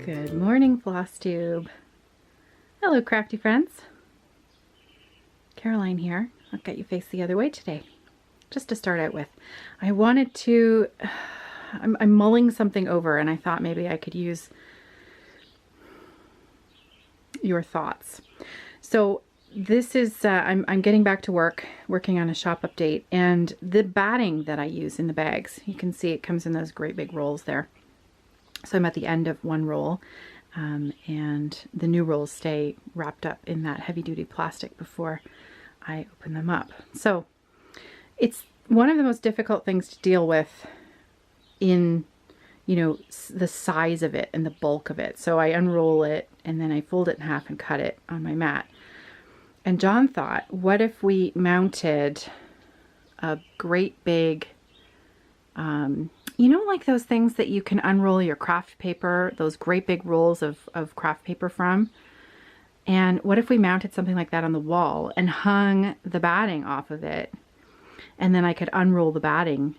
Good morning, Flosstube. Hello, crafty friends. Caroline here. I'll get you face the other way today. Just to start out with, I wanted to, I'm mulling something over and I thought maybe I could use your thoughts. So this is, I'm getting back to work, working on a shop update, and the batting that I use in the bags, you can see it comes in those great big rolls there. So I'm at the end of one roll, and the new rolls stay wrapped up in that heavy duty plastic before I open them up. So it's one of the most difficult things to deal with in, you know, the size of it and the bulk of it. So I unroll it and then I fold it in half and cut it on my mat. And John thought, what if we mounted a great big, you know, like those things that you can unroll your craft paper, those great big rolls of craft paper from. And what if we mounted something like that on the wall and hung the batting off of it? And then I could unroll the batting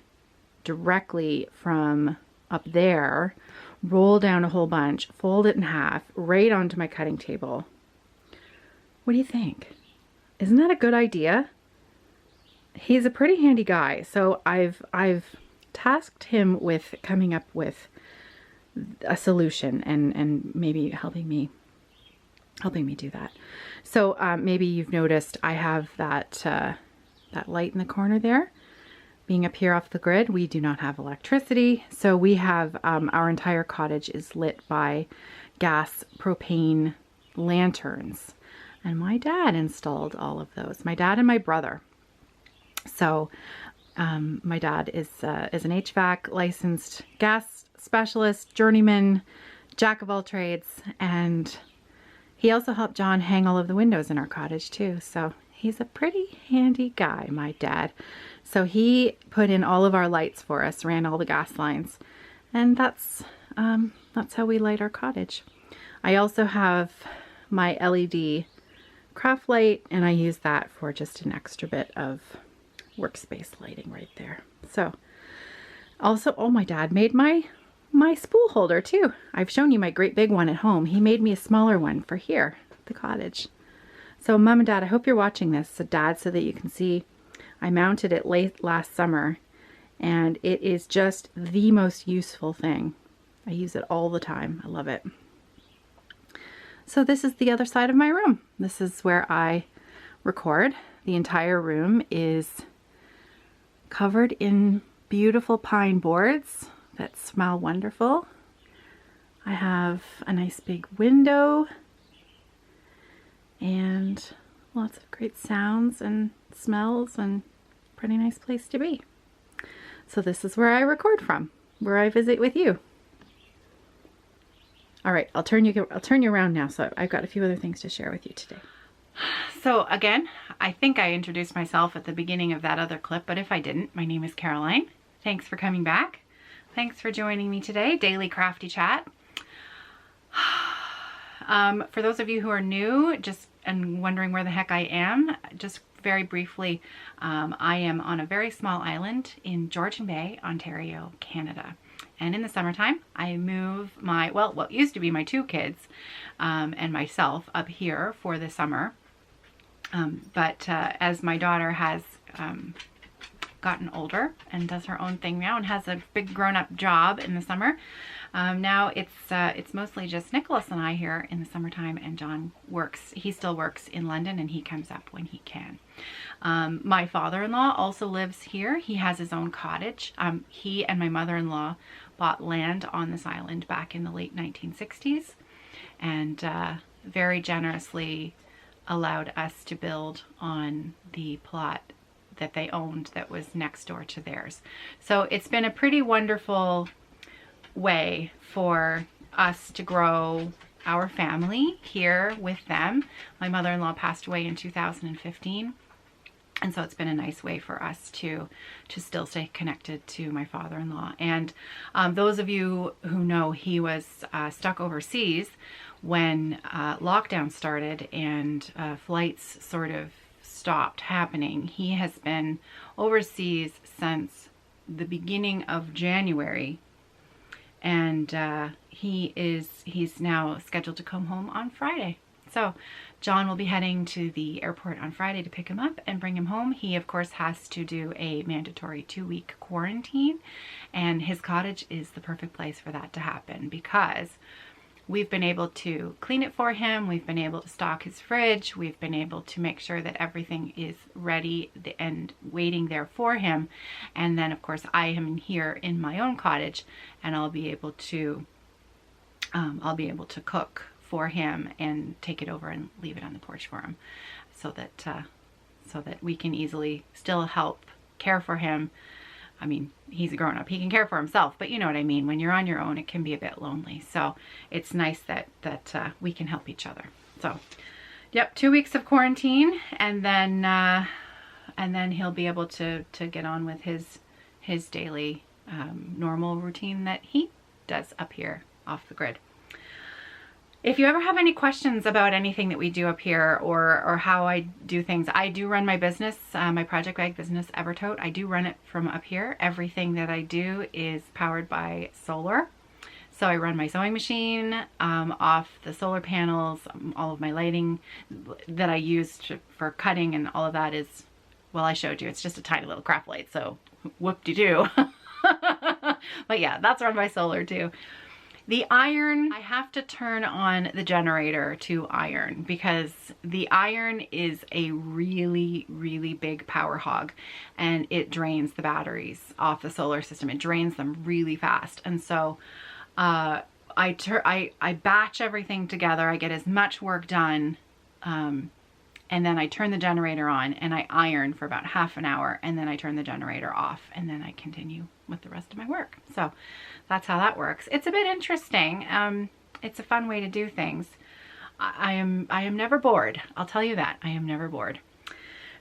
directly from up there, roll down a whole bunch, fold it in half, right onto my cutting table. What do you think? Isn't that a good idea? He's a pretty handy guy. So I've tasked him with coming up with a solution and maybe helping me do that. So maybe you've noticed I have that light in the corner there. Being up here off the grid, we do not have electricity, so we have our entire cottage is lit by gas propane lanterns, and my dad installed all of those. My dad and my brother. So my dad is an HVAC licensed gas specialist, journeyman, jack of all trades, and he also helped John hang all of the windows in our cottage too. So he's a pretty handy guy, my dad. So he put in all of our lights for us, ran all the gas lines, and that's how we light our cottage. I also have my LED craft light, and I use that for just an extra bit of workspace lighting right there. So also, oh, my dad made my spool holder too. I've shown you my great big one at home. He made me a smaller one for here, the cottage. So Mom and Dad, I hope you're watching this, so Dad, so that you can see. I mounted it late last summer, and it is just the most useful thing. I use it all the time. I love it. So this is the other side of my room. This is where I record. The entire room is covered in beautiful pine boards that smell wonderful. I have a nice big window and lots of great sounds and smells, and pretty nice place to be. So this is where I record from, where I visit with you. All right, I'll turn you around now. So I've got a few other things to share with you today. So again, I think I introduced myself at the beginning of that other clip, but if I didn't, my name is Caroline. Thanks for coming back. Thanks for joining me today, Daily Crafty Chat. For those of you who are new, and wondering where the heck I am, just very briefly, I am on a very small island in Georgian Bay, Ontario, Canada. And in the summertime, I move what used to be my two kids and myself up here for the summer. But as my daughter has gotten older and does her own thing now and has a big grown-up job in the summer, now it's mostly just Nicholas and I here in the summertime, and John works. He still works in London, and he comes up when he can. My father-in-law also lives here. He has his own cottage. He and my mother-in-law bought land on this island back in the late 1960s, and very generously allowed us to build on the plot that they owned that was next door to theirs. So it's been a pretty wonderful way for us to grow our family here with them. My mother-in-law passed away in 2015. And so it's been a nice way for us to still stay connected to my father-in-law. And those of you who know, he was stuck overseas when lockdown started and flights sort of stopped happening. He has been overseas since the beginning of January, and he's now scheduled to come home on Friday. So John will be heading to the airport on Friday to pick him up and bring him home. He, of course, has to do a mandatory 2-week quarantine, and his cottage is the perfect place for that to happen because we've been able to clean it for him. We've been able to stock his fridge. We've been able to make sure that everything is ready and waiting there for him. And then, of course, I am here in my own cottage, and I'll be able to cook for him and take it over and leave it on the porch for him, so that we can easily still help care for him. I mean, he's a grown up, he can care for himself, but you know what I mean. When you're on your own, it can be a bit lonely. So it's nice that we can help each other. So, yep, 2 weeks of quarantine, and then he'll be able to get on with his daily normal routine that he does up here off the grid. If you ever have any questions about anything that we do up here or how I do things, I do run my business, my project bag business, Evertote. I do run it from up here. Everything that I do is powered by solar. So I run my sewing machine off the solar panels. All of my lighting that I use for cutting and all of that is, well, I showed you, it's just a tiny little craft light, so whoop-de-doo. But yeah, that's run by solar too. The iron, I have to turn on the generator to iron because the iron is a really, really big power hog, and it drains the batteries off the solar system. It drains them really fast. And so I batch everything together. I get as much work done, and then I turn the generator on and I iron for about half an hour, and then I turn the generator off, and then I continue with the rest of my work. So that's how that works. It's a bit interesting. It's a fun way to do things. I am never bored. I'll tell you that. I am never bored.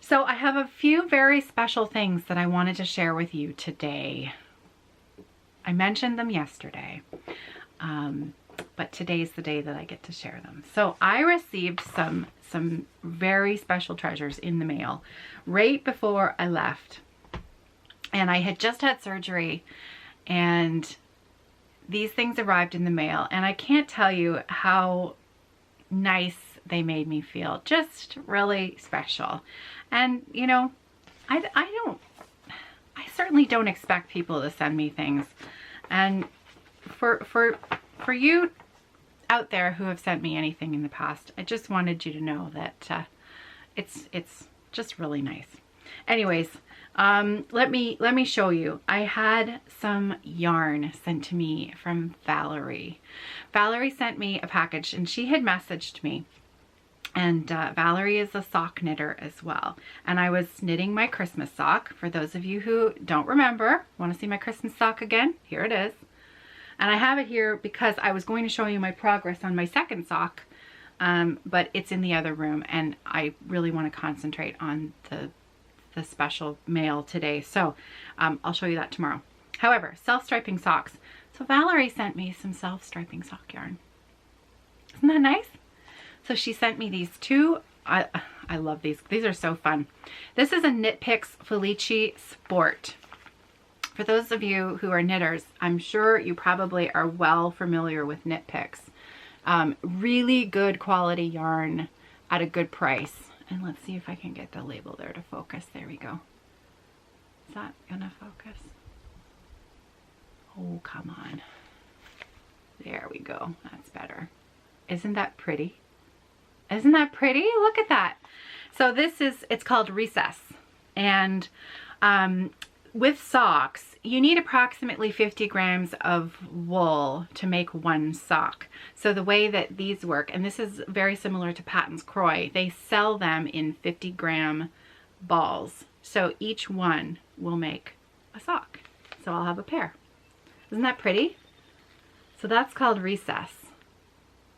So I have a few very special things that I wanted to share with you today. I mentioned them yesterday, but today's the day that I get to share them. So I received some very special treasures in the mail right before I left. And I had just had surgery, and these things arrived in the mail, and I can't tell you how nice they made me feel. Just really special. And you know, I certainly don't expect people to send me things. And for you out there who have sent me anything in the past, I just wanted you to know that it's just really nice. Anyways, let me show you. I had some yarn sent to me from Valerie. Valerie sent me a package, and she had messaged me. And Valerie is a sock knitter as well. And I was knitting my Christmas sock. For those of you who don't remember, want to see my Christmas sock again? Here it is. And I have it here because I was going to show you my progress on my second sock, but it's in the other room, and I really want to concentrate on the special mail today. So I'll show you that tomorrow. However, self-striping socks. So Valerie sent me some self-striping sock yarn. Isn't that nice? So she sent me these two. I love these. These are so fun. This is a Knit Picks Felici Sport. For those of you who are knitters, I'm sure you probably are well familiar with Knit Picks. Really good quality yarn at a good price. And let's see if I can get the label there to focus. There we go. Is that gonna focus? Oh, come on. There we go. That's better. Isn't that pretty? Isn't that pretty? Look at that. So this is, it's called Recess. And with socks, you need approximately 50 grams of wool to make one sock. So the way that these work, and this is very similar to Patton's Croy, they sell them in 50-gram balls. So each one will make a sock. So I'll have a pair. Isn't that pretty? So that's called Recess.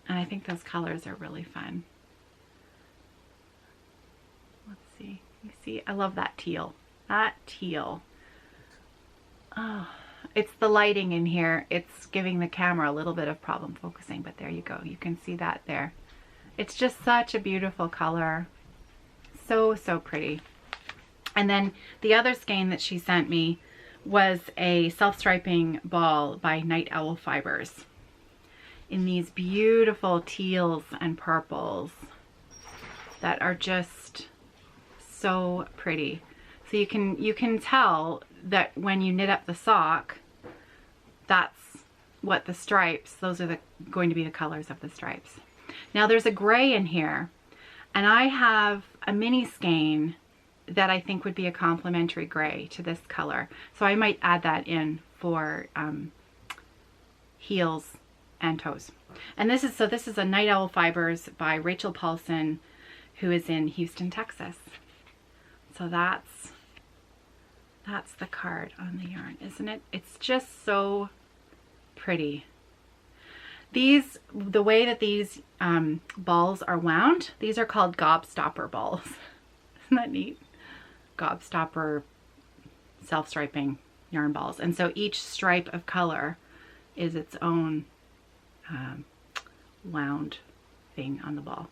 And I think those colors are really fun. Let's see. You see, I love that teal. That teal. Oh, it's the lighting in here. It's giving the camera a little bit of problem focusing, but there you go. You can see that there. It's just such a beautiful color. So, so pretty. And then the other skein that she sent me was a self-striping ball by Night Owl Fibers. in these beautiful teals and purples that are just so pretty. So you can tell that when you knit up the sock, that's what the stripes, those are going to be the colors of the stripes. Now there's a gray in here, and I have a mini skein that I think would be a complementary gray to this color. So I might add that in for heels and toes. And this is a Night Owl Fibers by Rachel Paulson, who is in Houston, Texas. So that's the card on the yarn, isn't it? It's just so pretty. The way that these balls are wound, these are called gobstopper balls. Isn't that neat? Gobstopper self-striping yarn balls. And so each stripe of color is its own wound thing on the ball.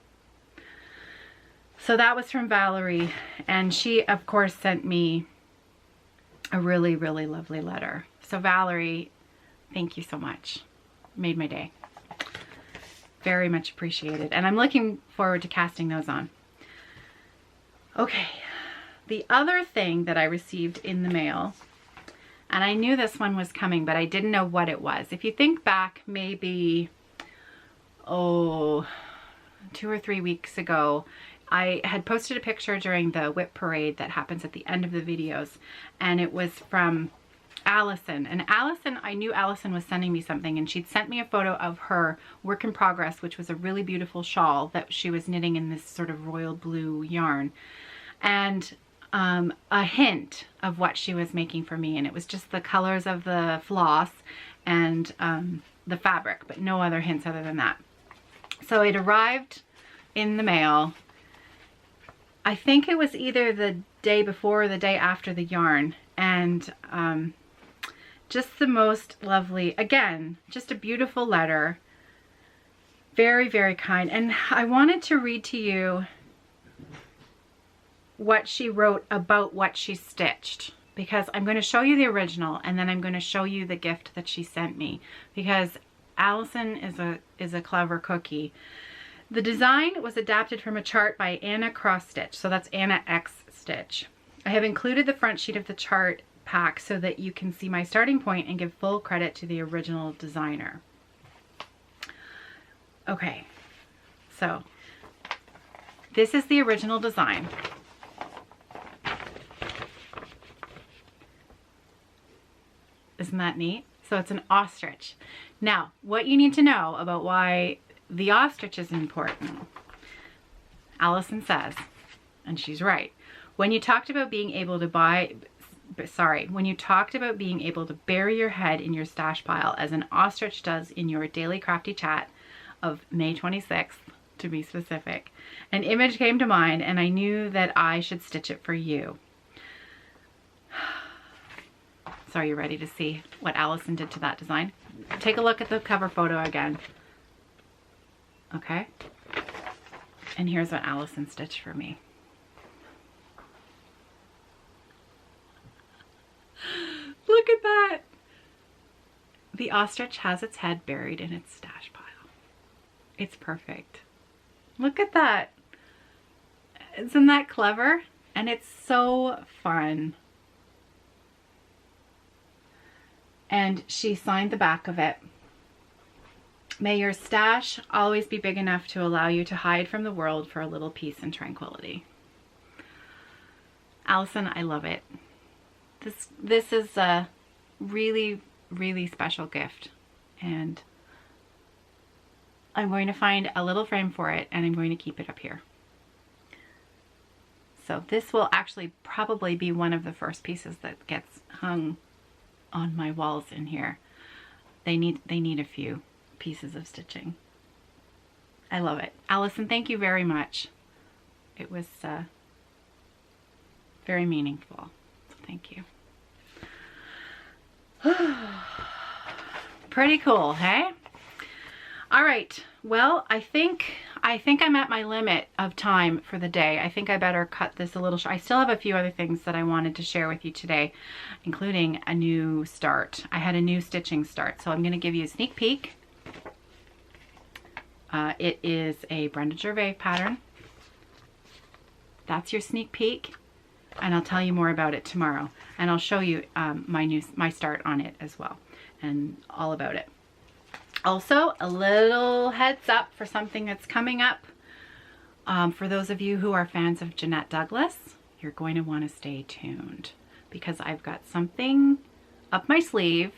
So that was from Valerie, and she of course sent me a really, really lovely letter. So Valerie, thank you so much. Made my day. Very much appreciated. And I'm looking forward to casting those on. Okay, the other thing that I received in the mail, and I knew this one was coming, but I didn't know what it was. If you think back maybe, 2 or 3 weeks ago, I had posted a picture during the whip parade that happens at the end of the videos, and it was from Allison. And Allison, I knew Allison was sending me something, and she'd sent me a photo of her work in progress, which was a really beautiful shawl that she was knitting in this sort of royal blue yarn, and a hint of what she was making for me. And it was just the colors of the floss and the fabric, but no other hints other than that. So it arrived in the mail. I think it was either the day before or the day after the yarn, and just the most lovely, again, just a beautiful letter. Very, very kind. And I wanted to read to you what she wrote about what she stitched, because I'm going to show you the original, and then I'm going to show you the gift that she sent me, because Allison is a clever cookie. The design was adapted from a chart by Anna Cross Stitch, so that's Anna X Stitch. I have included the front sheet of the chart pack so that you can see my starting point and give full credit to the original designer. Okay, so this is the original design. Isn't that neat? So it's an ostrich. Now, what you need to know about why the ostrich is important. Allison says, and she's right, when you talked about being able to when you talked about being able to bury your head in your stash pile as an ostrich does in your daily crafty chat of May 26th, to be specific, an image came to mind, and I knew that I should stitch it for you. So are you ready to see what Allison did to that design? Take a look at the cover photo again. Okay, and here's what Allison stitched for me. Look at that! The ostrich has its head buried in its stash pile. It's perfect. Look at that. Isn't that clever? And it's so fun. And she signed the back of it. May your stash always be big enough to allow you to hide from the world for a little peace and tranquility. Allison, I love it. This is a really, really special gift, and I'm going to find a little frame for it, and I'm going to keep it up here. So this will actually probably be one of the first pieces that gets hung on my walls in here. They need a few pieces of stitching. I love it. Allison, thank you very much. It was very meaningful. So thank you. Pretty cool, hey? All right. Well, I think I'm at my limit of time for the day. I think I better cut this a little short. I still have a few other things that I wanted to share with you today, including a new start. I had a new stitching start, so I'm going to give you a sneak peek. It is a Brenda Gervais pattern. That's your sneak peek, and I'll tell you more about it tomorrow. And I'll show you my start on it as well, and all about it. Also, a little heads up for something that's coming up. For those of you who are fans of Jeanette Douglas, you're going to want to stay tuned, because I've got something up my sleeve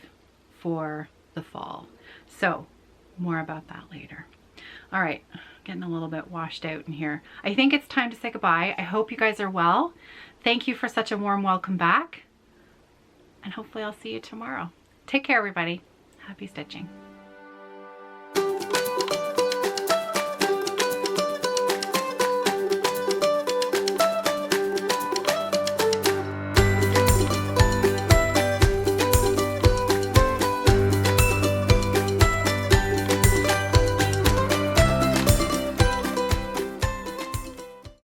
for the fall. So more about that later. All right, getting a little bit washed out in here. I think it's time to say goodbye. I hope you guys are well. Thank you for such a warm welcome back. And hopefully I'll see you tomorrow. Take care, everybody. Happy stitching.